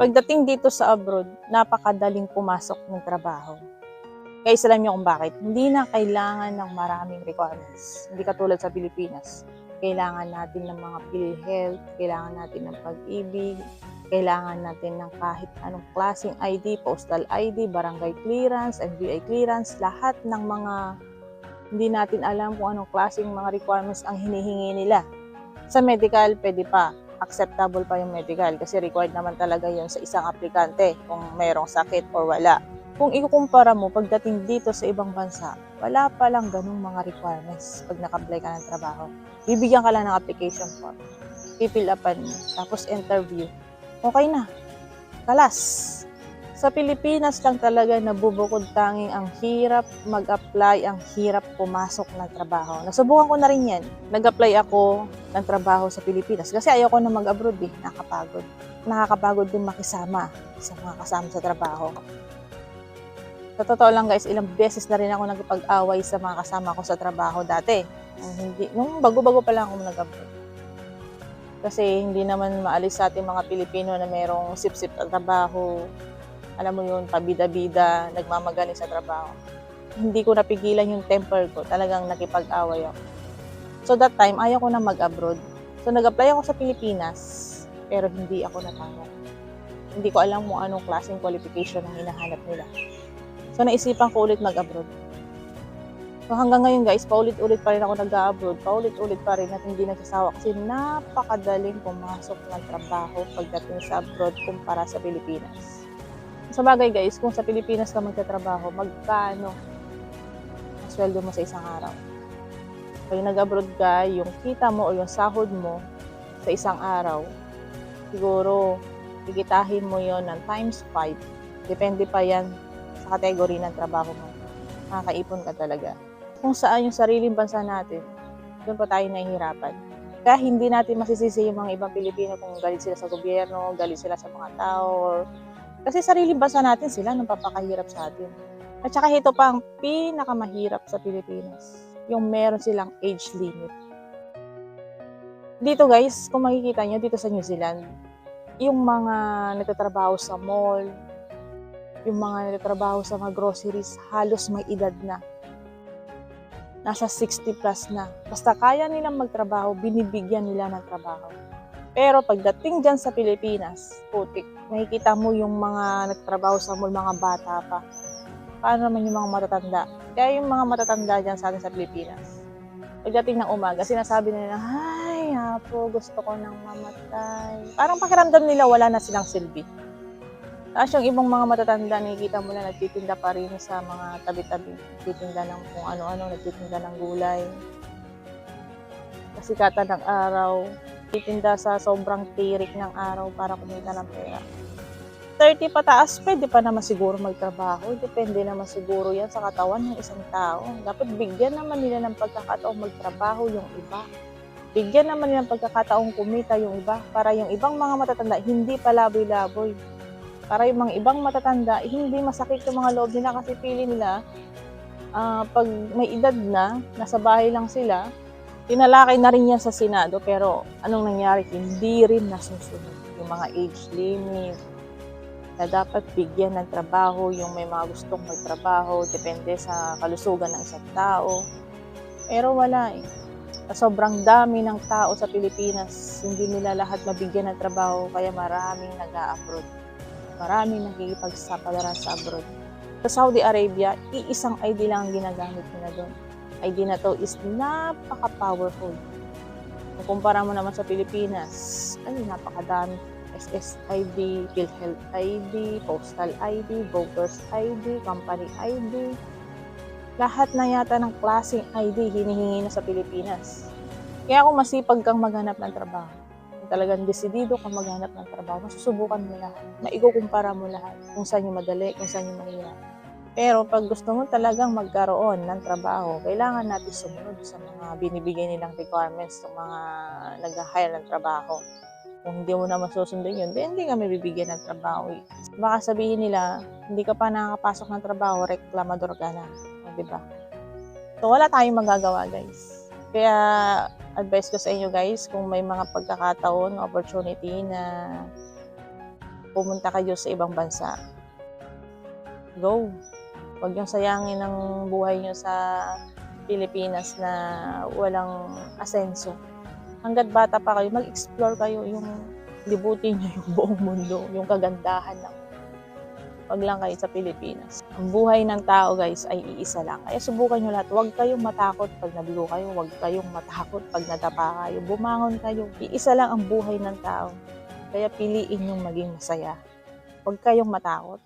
Pagdating dito sa abroad, napakadaling pumasok ng trabaho. Guys, alam niyo kung bakit? Hindi na kailangan ng maraming requirements. Hindi katulad sa Pilipinas. Kailangan natin ng mga PhilHealth, kailangan natin ng pag-ibig, kailangan natin ng kahit anong klaseng ID, postal ID, barangay clearance, NBI clearance, lahat ng mga hindi natin alam kung anong klaseng mga requirements ang hinihingi nila. Sa medical, pwede pa. Acceptable pa yung medical kasi required naman talaga yun sa isang aplikante kung mayroong sakit or wala. Kung ikukumpara mo pagdating dito sa ibang bansa, wala pa lang ganung mga requirements pag naka-apply ka ng trabaho. Bibigyan ka lang ng application form, pipill upan mo, tapos interview. Okay na, kalas. Sa Pilipinas lang talaga nabubukod tanging ang hirap mag-apply, ang hirap pumasok ng trabaho. Nasubukan ko na rin yan. Nag-apply ako ng trabaho sa Pilipinas kasi ayoko na mag-abroad eh, nakakapagod. Nakakapagod din makisama sa mga kasama sa trabaho. Sa totoo lang guys, ilang beses na rin ako nagpag-away sa mga kasama ko sa trabaho dati. Nung bago-bago pa lang ako nag-abroad. Kasi hindi naman maalis sa ating mga Pilipino na mayroong sip-sip na trabaho. Alam mo yun, pabida-bida, nagmamagaling sa trabaho. Hindi ko napigilan yung temper ko. Talagang nakipag-away ako. So that time, ayaw ko na mag-abroad. So nag-apply ako sa Pilipinas, pero hindi ako natanggap. Hindi ko alam kung anong klaseng qualification ang hinahanap nila. So naisipan ko ulit mag-abroad. So hanggang ngayon guys, paulit-ulit pa rin ako nag-abroad. Paulit-ulit pa rin at hindi nagsasawa kasi napakadaling pumasok ng trabaho pagdating sa abroad kumpara sa Pilipinas. Sa bagay guys, kung sa Pilipinas ka magtatrabaho, magkano ang sweldo mo sa isang araw? Pag nag-abroad ka, yung kita mo o yung sahod mo sa isang araw, siguro kikitahin mo yon ng times 5. Depende pa yan sa kategory ng trabaho mo. Nakakaipon ka talaga. Kung saan yung sariling bansa natin, doon pa tayo nahihirapan. Kaya hindi natin masisisi yung mga ibang Pilipino kung galit sila sa gobyerno, galit sila sa mga tao, kasi sariling bansa natin sila nang papakahirap sa atin. At saka ito pa ang pinakamahirap sa Pilipinas. Yung meron silang age limit. Dito guys, kung makikita nyo dito sa New Zealand, yung mga nagtatrabaho sa mall, yung mga nagtatrabaho sa mga groceries, halos may edad na. Nasa 60 plus na. Basta kaya nilang magtrabaho, binibigyan nila ng trabaho. Pero pagdating dyan sa Pilipinas, putik, nakikita mo yung mga nagtrabaho sa mall, mga bata pa. Paano naman yung mga matatanda? Kaya yung mga matatanda dyan sa atin sa Pilipinas, pagdating ng umaga, sinasabi nila, ay, hapo, gusto ko nang mamatay. Parang pakiramdam nila wala na silang silbi. Tapos yung ibang mga matatanda, nakikita mo na nagtitinda pa rin sa mga tabi-tabi. Nagtitinda ng kung ano-ano, nagtitinda ng gulay. Kasikatan ng araw, titinda sa sobrang tirik ng araw para kumita ng pera. 30 pataas, pwede pa naman siguro magtrabaho. Depende naman siguro yan sa katawan ng isang tao. Dapat bigyan naman nila ng pagkakataong magtrabaho yung iba. Bigyan naman nila ng pagkakataong kumita yung iba para yung ibang mga matatanda hindi palaboy-laboy. Para yung mga ibang matatanda, hindi masakit yung mga loob nila kasi pili nila pag may edad na, nasa bahay lang sila, tinalakay na rin yan sa Senado pero anong nangyari? Hindi rin nasusunod yung mga age limit na dapat bigyan ng trabaho yung may mga gustong magtrabaho depende sa kalusugan ng isang tao. Pero wala eh. Sobrang dami ng tao sa Pilipinas, hindi nila lahat mabigyan ng trabaho kaya maraming nag-a-abroad. Maraming nakikipagsapalaran sa abroad. Sa Saudi Arabia, iisang ID lang ang ginagamit nila doon. ID na to is napaka-powerful. Kung kumpara mo naman sa Pilipinas, ay napakadami. SSID, PhilHealth ID, Postal ID, Voters ID, Company ID. Lahat na yata ng klaseng ID hinihingi na sa Pilipinas. Kaya kung masipag kang maghanap ng trabaho, kung talagang desidido kang maghanap ng trabaho, masusubukan mo lahat. Maikukumpara mo lahat kung saan yung madali, kung saan yung mahirap. Pero pag gusto mo talagang magkaroon ng trabaho, kailangan natin sumunod sa mga binibigay nilang requirements ng mga nag-hire ng trabaho. Kung hindi mo na masusundin yun, hindi ka may bibigyan ng trabaho. Baka sabihin nila, hindi ka pa nakakapasok ng trabaho, reklamador ka na. Diba? So wala tayong magagawa guys. Kaya advice ko sa inyo guys, kung may mga pagkakataon, opportunity na pumunta kayo sa ibang bansa, go. Huwag niyong sayangin ang buhay niyo sa Pilipinas na walang asenso. Hangga't bata pa kayo, mag-explore kayo, yung libutin niyo yung buong mundo, yung kagandahan ng wag lang kayo sa Pilipinas. Ang buhay ng tao guys ay iisa lang. Kaya subukan nyo lahat. Huwag kayong matakot pag nabigo kayo. Huwag kayong matakot pag nadapa kayo. Bumangon kayo. Iisa lang ang buhay ng tao. Kaya piliin yung maging masaya. Huwag kayong matakot.